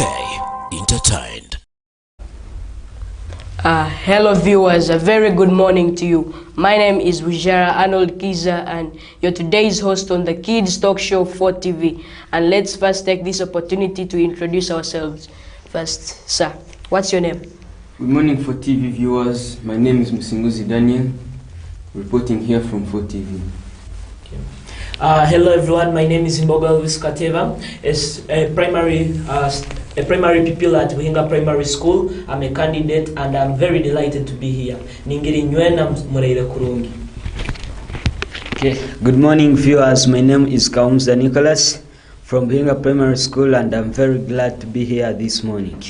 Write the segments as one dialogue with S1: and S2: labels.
S1: Stay entertained.
S2: Hello viewers, a very good morning to you. My name is Wujara Arnold Kiza and you're today's host on the Kids Talk Show 4TV. And let's first take this opportunity to introduce ourselves. First, sir, what's your name?
S3: Good morning 4TV viewers. My name is Musinguzi Daniel, reporting here from 4TV.
S4: Hello everyone, my name is Mbogo Elvis Kateva. As a primary pupil at Buhinga Primary School. I'm a candidate and I'm very delighted to be here. Ningiri Nywena Mureire Kurungi.
S5: Okay. Good morning viewers, my name is Kaumza Nicholas from Buhinga Primary School and I'm very glad to be here this morning.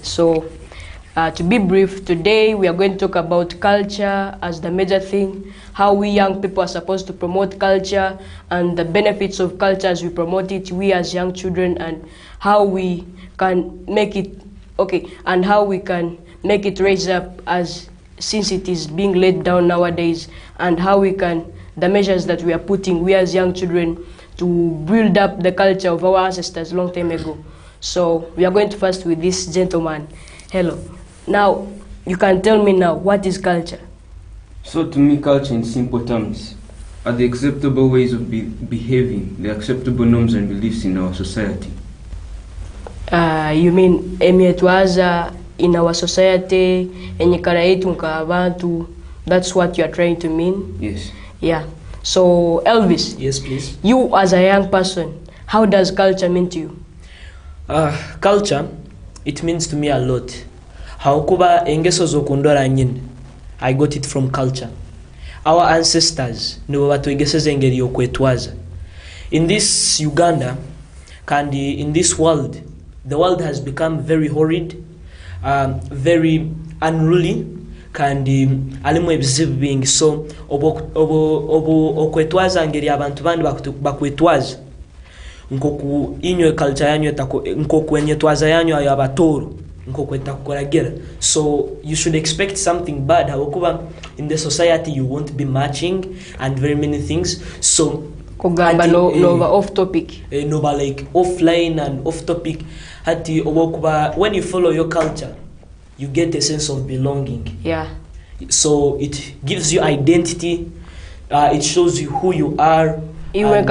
S2: So, to be brief, today we are going to talk about culture as the major thing, how we young people are supposed to promote culture and the benefits of culture as we promote it, we as young children, and how we can make it, and how we can make it raise up as since it is being laid down nowadays, and how we can, the measures that we are putting, we as young children, to build up the culture of our ancestors long time ago. So we are going to first with this gentleman. Hello. Now, you can tell me now, what is culture?
S3: So to me, culture in simple terms are the acceptable ways of behaving, the acceptable norms and beliefs in our society.
S2: You mean emyetwaza in our society, enyikara yetu nk'abantu, that's what you are trying to mean?
S3: Yes.
S2: Yeah. So, Elvis.
S4: Yes, please.
S2: You as a young person, how does culture mean to you?
S4: Culture, it means to me a lot. Haukuba engeso zokundora nyine. I got it from culture. Our ancestors nibo batuigeseza engeri yokwetwaza. In this Uganda, kandi in this world, the world has become very horrid, very unruly, kandi alimu ebizibu bingi. So okwetwaza ngeri abantu bandi bakwetwaza nkoku inyo culture yanyu nkoku enyetwaza yanyu ayo abatoro. So you should expect something bad. In the society you won't be matching and very many things. So
S2: off topic.
S4: No, but like offline and off topic. When you follow your culture, you get a sense of belonging.
S2: Yeah.
S4: So it gives you identity. It shows you who you are.
S2: Yeah,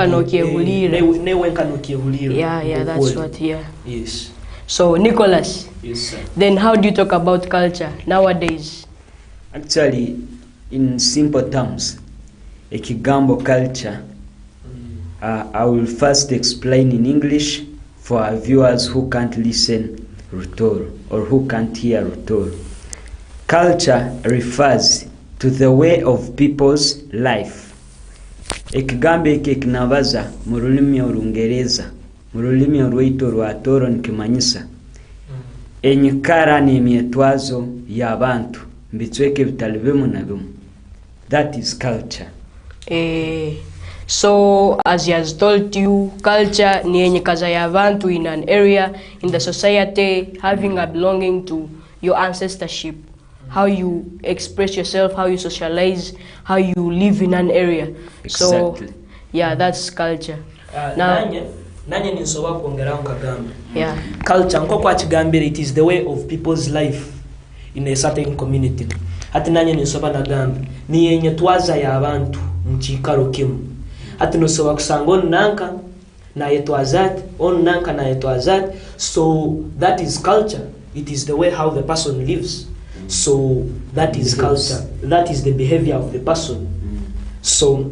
S2: that's what. Yeah.
S4: Yes.
S2: So, Nicholas,
S4: yes, sir.
S2: Then how do you talk about culture nowadays?
S5: Actually, in simple terms, ekigambo culture, I will first explain in English for our viewers who can't listen Rutoro or who can't hear Rutoro. Culture refers to the way of people's life. Ekigambo ekinabaza mu rulimi olungereza. Murulimi olwito lwatoro nkimanyisa enyikara n'emyetwazo y'abantu mbitsweke bitali bimu na bimu. That is culture.
S2: So as he has told you, culture ni enyikaza y'abantu in an area, in the society, having a belonging to your ancestorship, how you express yourself, how you socialize, how you live in an area.
S5: Exactly.
S2: So yeah, that's culture.
S4: Nanye ninsoba kuongera nkagamba.
S2: Yeah.
S4: Culture nkoko akigambira, it is the way of people's life in a certain community. Ati nanye ninsoba nagamba ni yenye twaza ya abantu mchikaro kimu. Ati nosoba kusanga on nanka na yetwazat, on nanka na yetwazat. So that is culture. It is the way how the person lives. So that is culture. That is the behavior of the person. So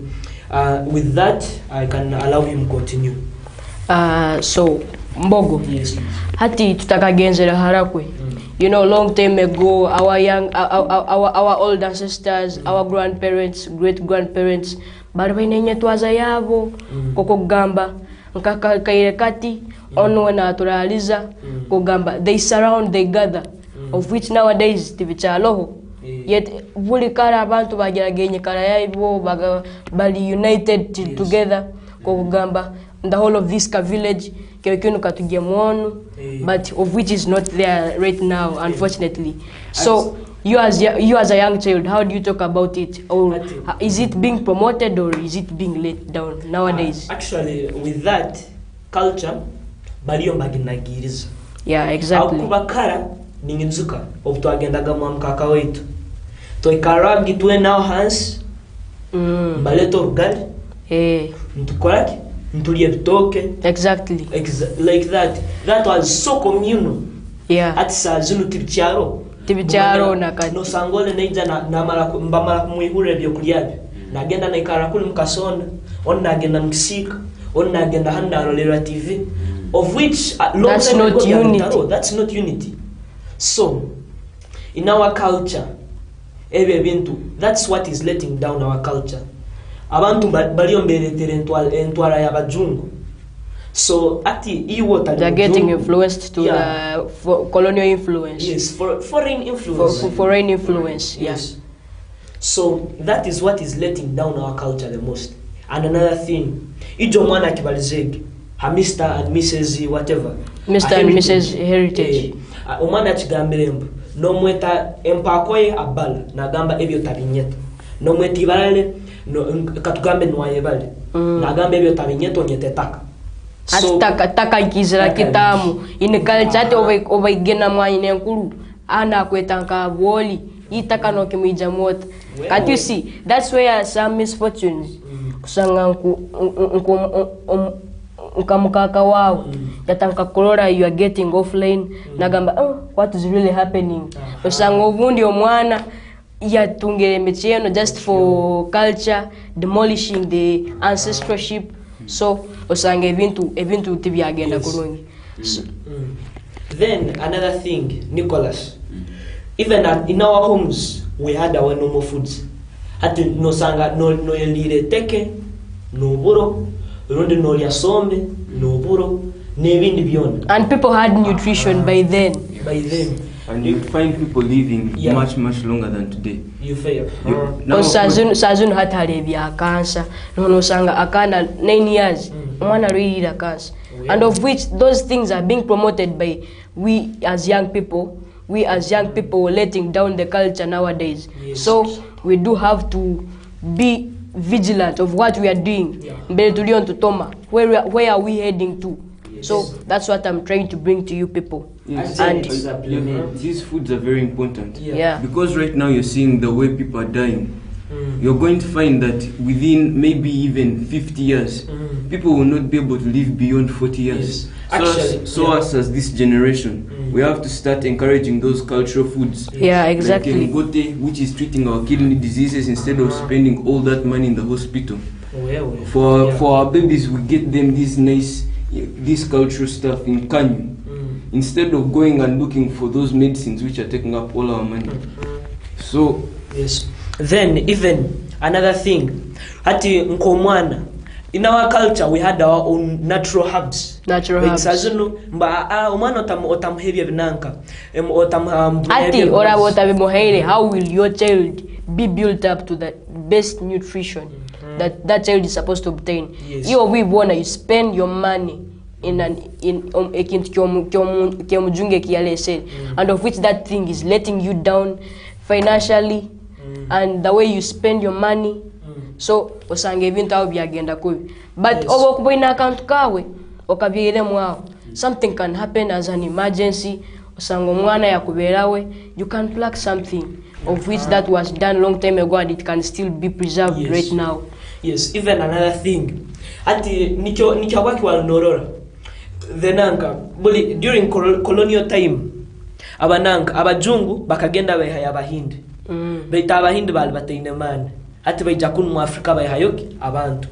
S4: with that I can allow him continue.
S2: So Mbogo,
S4: yes,
S2: hati tutakagenzera harakwe. You know, long time ago, our old ancestors, our grandparents, great grandparents, barwenye twaza yabo koko gamba nkakaire kati ono na turaliza kugamba. They surround, they gather, of which nowadays tibichaloho. Yet buli kara abantu bageragenye kara yaibo bali united together kugamba. The whole of this village, but of which is not there right now, unfortunately. So you as a young child, how do you talk about it? Or is it being promoted or is it being laid down nowadays?
S4: Actually, with that, culture baliyo mbaginagiriza
S2: Yeah, exactly.
S4: akuba kara ninginzuka obutwagendaga mu mkaka wetu toikaragi tuwe nao hansi mbaleto orugali ntukoraki ntulye bitoke
S2: Exactly.
S4: like that was so communal.
S2: Yeah.
S4: Ati saa zinu tibicharo
S2: nakati
S4: nosangole neija mbamala kumwihure byokulyabyo nagenda naikara kuli mukasonda on nagenda mkisika on nagenda hanarolera TV of which
S2: that's not unity.
S4: That's not unity. So in our culture that's what is letting down our culture. Abantu baliyo mberetere entwara y'abajungu. So
S2: they're getting influenced to the colonial influence.
S4: Yes, foreign influence.
S2: Foreign influence.
S4: Yes. So that is what is letting down our culture the most. And another thing, ijo mwana kibalizegi, Mr. and Mrs. whatever.
S2: Mr. and Mrs. Heritage.
S4: Umwana chigambilembo. No mweta empakoye abala nagamba ebyo tabinyeta. No mweti balale no katugambe nwaye bale. Nagamba ebyo tabinyeto nyetetaka.
S2: So taka ikizira kitamu in culture ate obaigena mwanyine enkuru ana kwetanka boli itaka no kimija mota. Can't you see? That's where some misfortunes kusanga ukamukaka wao yatanka kolora you are getting offline nagamba what is really happening kusanga obundi omwana yatungere mecheno just for culture, demolishing the ancestorship. So osanga ebintu tibyagenda kulungi.
S4: Then another thing, Nicholas, even in our homes we had our normal foods. Ati no sanga no yelire teke no buro rundi no lyasombe no buro nebindi byona, and
S2: people had nutrition by then.
S3: And you find people living much longer than today.
S4: You fail.
S2: Sazun hatale bya cancer. No sanga akana 9 years. Mwana really cancer. And of which those things are being promoted by we as young people. We as young people letting down the culture nowadays.
S4: Yes.
S2: So we do have to be vigilant of what we are doing. Where are we heading to? Yes. So that's what I'm trying to bring to you people.
S3: Yes.
S2: And
S3: these foods are very important.
S2: Yeah.
S3: Because right now you're seeing the way people are dying. You're going to find that within maybe even 50 years, people will not be able to live beyond 40 years.
S4: Yes.
S3: So us as this generation, we have to start encouraging those cultural foods.
S2: Yeah, exactly.
S3: Like Ngote, which is treating our kidney diseases instead of spending all that money in the hospital. For our babies, we get them this cultural stuff in Kanyu. Instead of going and looking for those medicines which are taking up all our money. So
S4: yes. Then even another thing, ati nkomwana, in our culture we had our own natural herbs. Sazunu mba umwana otamhebya binanka
S2: ati ora botabimuhere. How will your child be built up to the best nutrition that child is supposed to obtain?
S4: Yes.
S2: We wanna you spend your money and of which that thing is letting you down financially and the way you spend your money. So osange ebintu aho byagenda kubi, but obo kuboina account kawe okabyire mwao, something can happen as an emergency. Osango mwana yakuberawe, you can pluck something of which that was done long time ago and it can still be preserved right now.
S4: Yes. Even another thing, ati nicho waki walnorora thenanka buli during colonial time abananka abajungu bakagenda bayihaya abahindi baita abahindi bali bataine mani ati baija kun mu Afrika bayihayoki abantu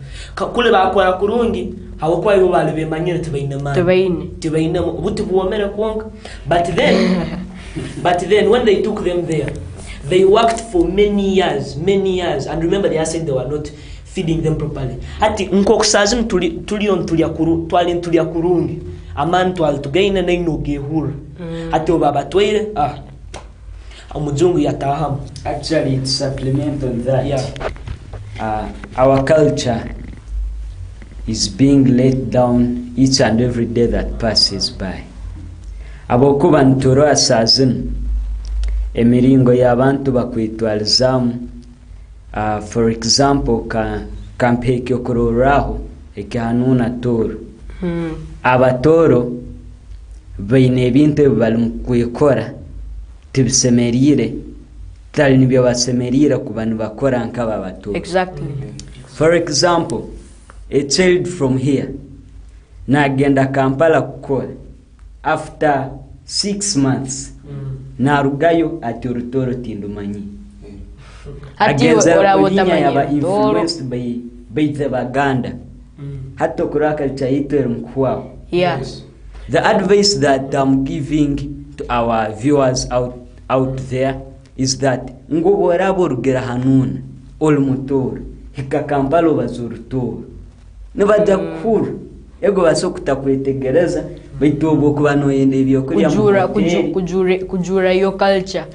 S4: kule bakora kurungi hawokwa yo bali bemanyire tibaine mani tibaine buti buomere kwonka. But then when they took them there, they worked for many years, and remember they said they were not feeding them properly. Ati nkokusazin tulia kurungi amantu altugaina na inogehura ati obaba toire amujungu yatahamu.
S5: Actually, it's supplement on that. Our culture is being let down each and every day that passes by. Abokuba ntoro asazin emiringo y'abantu bakwitwalizamu. For example, kampeki okororaho ekihanuna toro abatoro baine ebintu ebyo bali mu kwekora tibisemerire tali nibyo basemerire kuba nibakora nk'aba abatoro.
S2: Exactly.
S5: For example, a child from here nagenda Kampala kukora, after 6 months narugayo ati orutoro tindumanyi. Agenza olinya yaba influenced by the Baganda. Hato kuraka chaitero mkwao.
S2: Yes.
S5: The advice that I'm giving to our viewers out there is that ngobora borugera hanuna olmutor hika Kampala bazurutoro nibajja kuru ego basokuta kwetegereza bitobo kubano yende byo
S2: kujura your culture,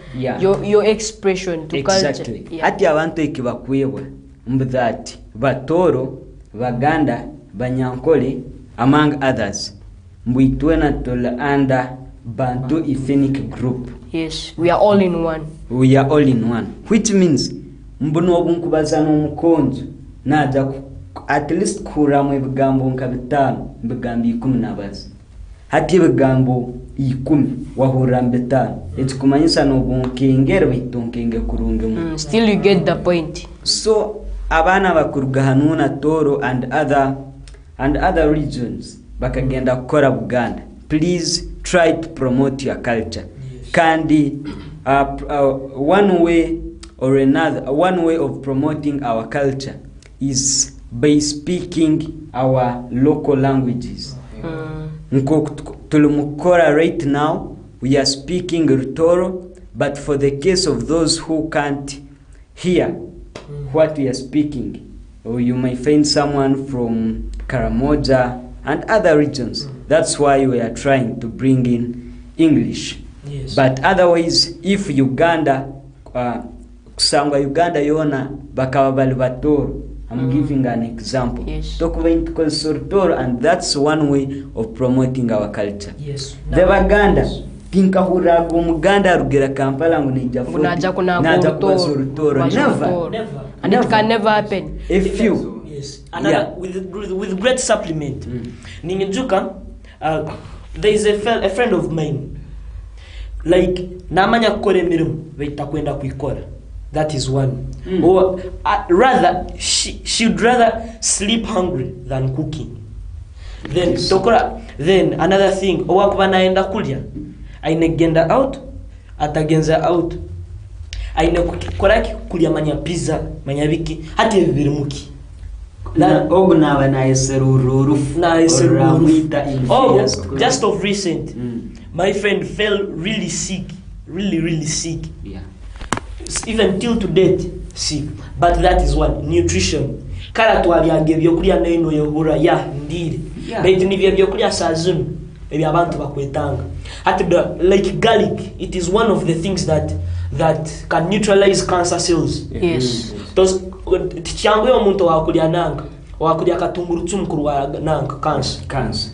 S2: your expression to
S5: exactly.
S2: Culture.
S5: Hati abantu ekibakwebwa mbudati batoro Baganda Banyankole among others mbwitwena tola under Bantu ethnic group.
S2: Yes, we are all in one.
S5: We are all in one, which means mbuno obunkubaza n'omukonzo naja at least kuramu ebigambo nka bitano bigambo 10 hati ebigambo 10 wahura bitano ekikumanyisa n'obunkengere bitonkenge kurunge mu.
S2: Still you get the point.
S5: So abana bakuruga hanuna Toro and other regions bakagenda kukora Buganda, please try to promote your culture. Kandi one way or another, one way of promoting our culture is by speaking our local languages. Tulumukora right now we are speaking Rutoro, but for the case of those who can't hear what we are speaking, or you may find someone from Karamoja and other regions. That's why we are trying to bring in English.
S4: Yes.
S5: But otherwise, if Uganda, kusangwa Uganda yona bakaba bali batoro, I'm giving an example.
S2: Yes.
S5: Talk about Toro, and that's one way of promoting our culture.
S4: Yes.
S5: The Baganda, tinkahura Muganda rugera Kampala nguneja
S2: Toro.
S4: Never.
S2: And it can never happen.
S5: If you
S4: yes. Another with great supplement. Ningejuka, there is a friend of mine. Like namanya kukora emirimu baita kwenda kuikora. That is one. Or rather she'd rather sleep hungry than cooking. Then yes. Then another thing, owakuba naenda kulya ainegenda out atagenza out aine kukoraki kulya manya pizza manya biki hati ebirimuki
S5: na ogna na eseruru
S4: just of recent my friend fell really sick, really sick.
S5: Yeah.
S4: Even till to date sick. But that is what nutrition. Kala twalyange byokulya neno yohura ya ndiri. Bait ni byokulya sazunu ebi abantu bakwetanga. Like garlic, it is one of the things that can neutralize cancer cells.
S2: Yes.
S4: Those tichangwe omuntu wakulya nanga wakulya katunguru tumkuru wa nanga cancer.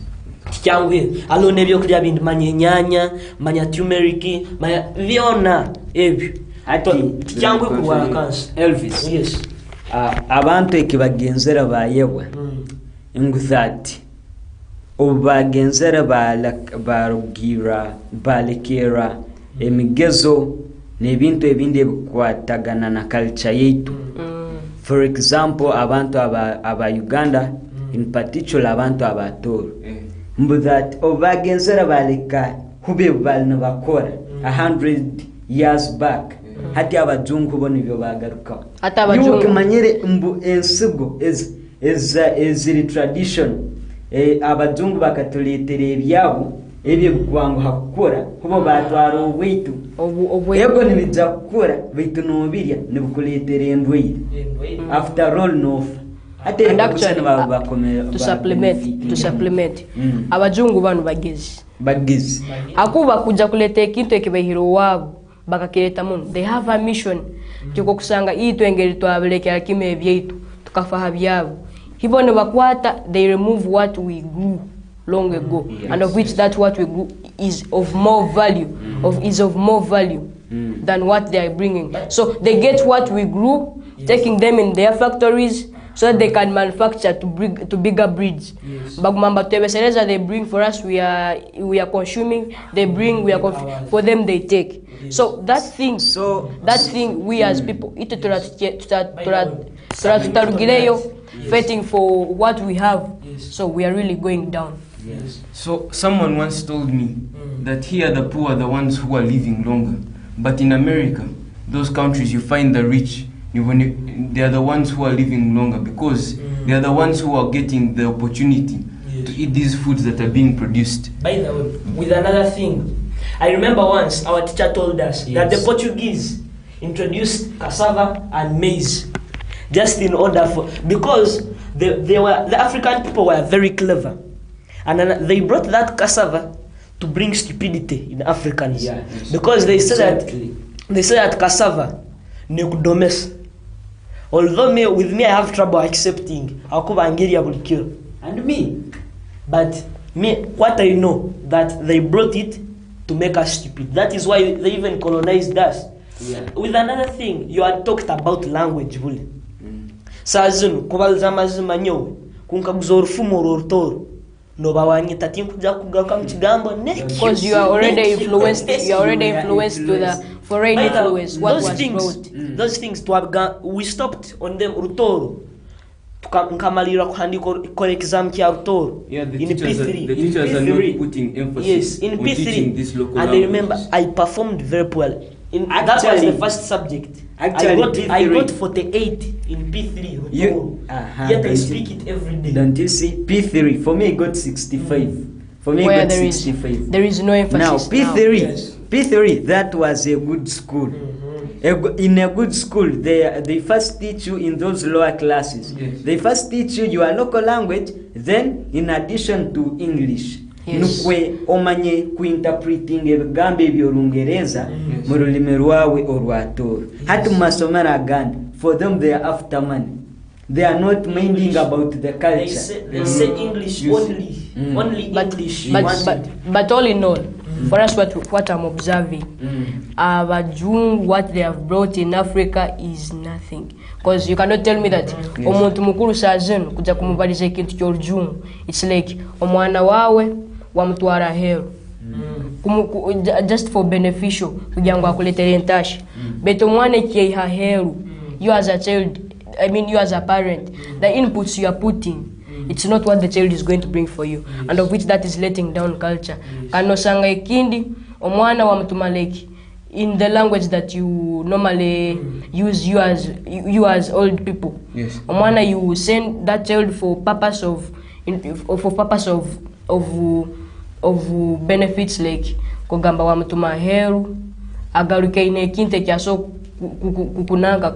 S4: Tichangwe alone byokulya bindi manya manya turmeric manya viona ebyo
S5: ati
S4: tichangwe kuwa cancer.
S5: Elvis.
S4: Yes.
S5: Abantu ekibagenzera bayebwa nguzati obagenzera barugira balekera emigezo nebintu ebindi ebikwatagana na culture yetu. For example, abantu aba Uganda, in particular abantu abatoro mbuzati obagenzera baleka hube balina bakora 100 years back. Hati abajungu bo nibyo bagaruka.
S2: Hata abajungu
S5: yukimanyire mbu ensigo is tradition. Abajungu bakatuletera ebyabo ebyo gwangu hakukora kubo batwara obwitu ego nibijja kukora bitu nobirya nibukuletera endwire after all no
S2: and actually to supplement abajungu banu bagezi akuba kujja kuleta ekintu ekibehiro wabo bakakireta muno. They have a mission kiko kusanga itu engeri twabelekera kime byaitu tukafaha byabo hibo ne bakwata. They remove what we grew long ago, and of which that what we grew is of more value, than what they are bringing. So they get what we grew, taking them in their factories, so that they can manufacture to bigger breeds. Bagumamba tebesereza they bring for us, we are consuming, they bring, for them they take. So that thing we as people ite tutarugireyo fighting for what we have. So we are really going down.
S3: So someone once told me that here the poor are the ones who are living longer, but in America, those countries you find the rich, they are the ones who are living longer because they are the ones who are getting the opportunity to eat these foods that are being produced.
S4: By the way, with another thing, I remember once our teacher told us that the Portuguese introduced cassava and maize just in order because the African people were very clever, and they brought that cassava to bring stupidity in Africans, because they said that cassava negudomes. Although with me I have trouble accepting Angeria will kill, and me, but what I know that they brought it to make us stupid. That is why they even colonized us. With another thing, you had talked about language, Vuli. Sazun kubalza mazima nyowe kunkaguzora fumo rortoro no bawanyita tinkuja kugaruka mu kigambo
S2: because you are already influenced to the foreign influence. What was brought
S4: those things we stopped on them rutoro tukamalira kuhandika kore exam kya rutoro
S3: in
S4: P3.
S3: The teachers are not putting emphasis
S4: in
S3: on
S4: P3
S3: teaching this local
S4: and
S3: language.
S4: I remember I performed very well that was the first subject.
S5: Actually,
S4: I got 48 in P3. Yet I speak it every day.
S5: Don't you see? P3 for me I got 65. For me I got 65.
S2: There is no emphasis.
S5: Now P3 that was a good school. In a good school, they first teach you in those lower classes. They first teach you your local language, then in addition to English. Nukwe omanye kuinterpreting ebigambo eby'Olungereza mu lulimi lwawe olwatooro. Hati masomera agandi, for them they are after money. They are not minding about the culture.
S4: They say English only. Only English.
S2: But all in all, for us what I'm observing, what they have brought in Africa is nothing. Because you cannot tell me that omuntu mukuru sazenu kuja kumubaliza ikintu ky'olujungu. It's like omwana wawe wamutwara hero just for beneficial kugira ngo akuletere ntashi, but omwana kyeha hero, you as a child, I mean you as a parent, the inputs you are putting, it's not what the child is going to bring for you, and of which that is letting down culture. Kanosanga ikindi omwana wamutuma like in the language that you normally use, you as old people. Omwana, you send that child for purpose of benefits, like kugamba wamutuma heru agaruke ine kinte kyaso kukunanga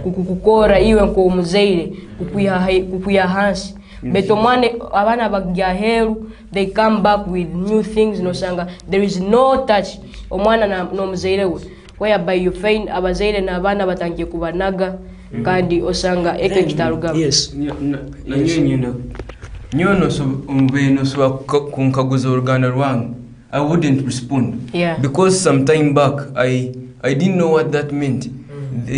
S2: kukukora iwe nko muzeire kukuya hansi. But omwane abana bagya heru, they come back with new things. No sanga there is no touch omwana no muzeire we, whereby you find abazeire na abana batangiye kubanaga kandi osanga eke kitaruga.
S3: Nyono so umveno so kunkaguza uruganda rwangu, I wouldn't respond. Because some time back I didn't know what that meant.